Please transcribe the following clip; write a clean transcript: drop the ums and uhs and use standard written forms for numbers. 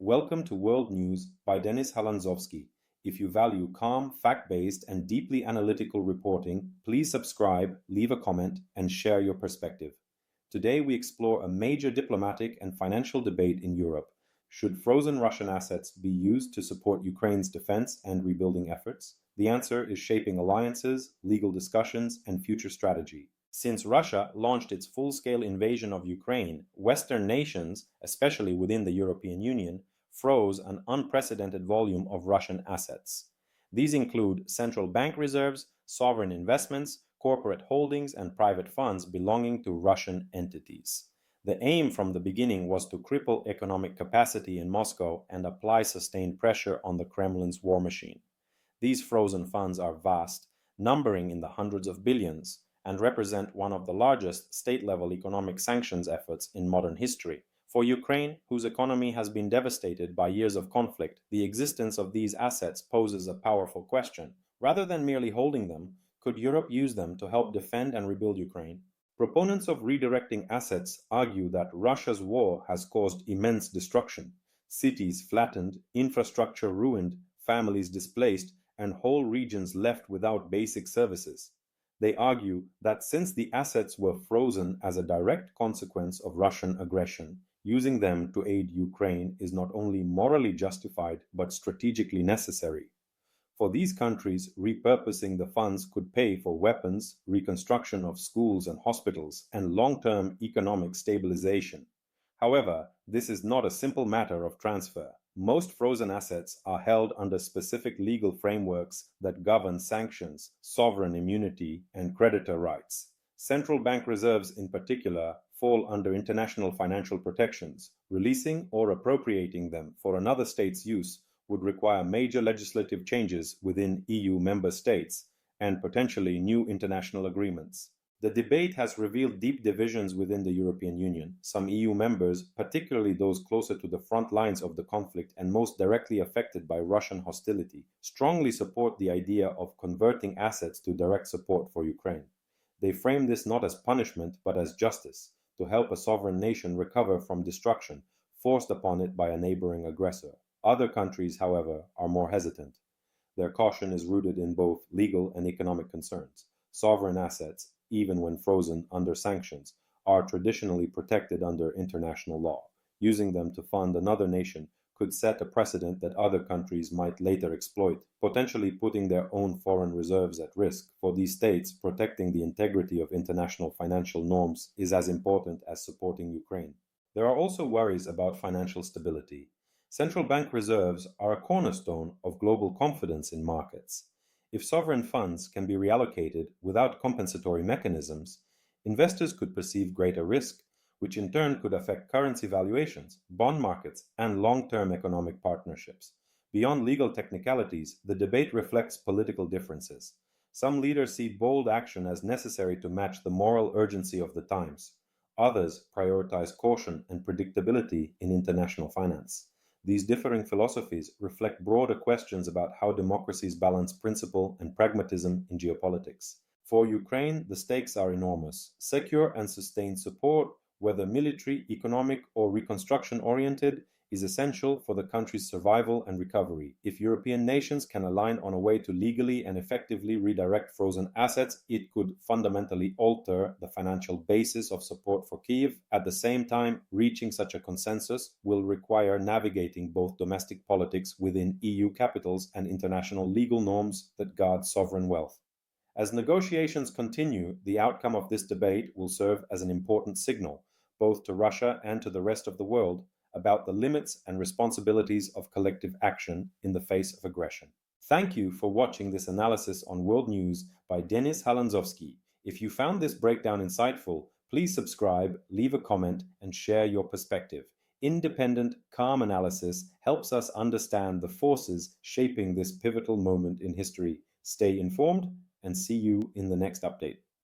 Welcome to World News by Halandzovskyi. If you value calm, fact-based, and deeply analytical reporting, please subscribe, leave a comment, and share your perspective. Today we explore a major diplomatic and financial debate in Europe. Should frozen Russian assets be used to support Ukraine's defense and rebuilding efforts? The answer is shaping alliances, legal discussions, and future strategy. Since Russia launched its full-scale invasion of Ukraine, Western nations, especially within the European Union, froze an unprecedented volume of Russian assets. These include central bank reserves, sovereign investments, corporate holdings, and private funds belonging to Russian entities. The aim from the beginning was to cripple economic capacity in Moscow and apply sustained pressure on the Kremlin's war machine. These frozen funds are vast, numbering in the hundreds of billions, and represent one of the largest state-level economic sanctions efforts in modern history. For Ukraine, whose economy has been devastated by years of conflict, the existence of these assets poses a powerful question. Rather than merely holding them, could Europe use them to help defend and rebuild Ukraine? Proponents of redirecting assets argue that Russia's war has caused immense destruction. Cities flattened, infrastructure ruined, families displaced, and whole regions left without basic services. They argue that since the assets were frozen as a direct consequence of Russian aggression, using them to aid Ukraine is not only morally justified but strategically necessary. For these countries, repurposing the funds could pay for weapons, reconstruction of schools and hospitals, and long-term economic stabilization. However, this is not a simple matter of transfer. Most frozen assets are held under specific legal frameworks that govern sanctions, sovereign immunity, and creditor rights. Central bank reserves, in particular, fall under international financial protections. Releasing or appropriating them for another state's use would require major legislative changes within EU member states and potentially new international agreements. The debate has revealed deep divisions within the European Union. Some EU members, particularly those closer to the front lines of the conflict and most directly affected by Russian hostility, strongly support the idea of converting assets to direct support for Ukraine. They frame this not as punishment but as justice, to help a sovereign nation recover from destruction forced upon it by a neighboring aggressor. Other countries, however, are more hesitant. Their caution is rooted in both legal and economic concerns. Sovereign assets, even when frozen under sanctions, are traditionally protected under international law. Using them to fund another nation could set a precedent that other countries might later exploit, potentially putting their own foreign reserves at risk. For these states, protecting the integrity of international financial norms is as important as supporting Ukraine. There are also worries about financial stability. Central bank reserves are a cornerstone of global confidence in markets. If sovereign funds can be reallocated without compensatory mechanisms, investors could perceive greater risk, which in turn could affect currency valuations, bond markets, and long-term economic partnerships. Beyond legal technicalities, the debate reflects political differences. Some leaders see bold action as necessary to match the moral urgency of the times. Others prioritize caution and predictability in international finance. These differing philosophies reflect broader questions about how democracies balance principle and pragmatism in geopolitics. For Ukraine, the stakes are enormous. Secure and sustained support, whether military, economic, or reconstruction-oriented, is essential for the country's survival and recovery. If European nations can align on a way to legally and effectively redirect frozen assets, it could fundamentally alter the financial basis of support for Kyiv. At the same time, reaching such a consensus will require navigating both domestic politics within EU capitals and international legal norms that guard sovereign wealth. As negotiations continue, the outcome of this debate will serve as an important signal, both to Russia and to the rest of the world, about the limits and responsibilities of collective action in the face of aggression. Thank you for watching this analysis on World News by Halandzovskyi. If you found this breakdown insightful, please subscribe, leave a comment, and share your perspective. Independent, calm analysis helps us understand the forces shaping this pivotal moment in history. Stay informed and see you in the next update.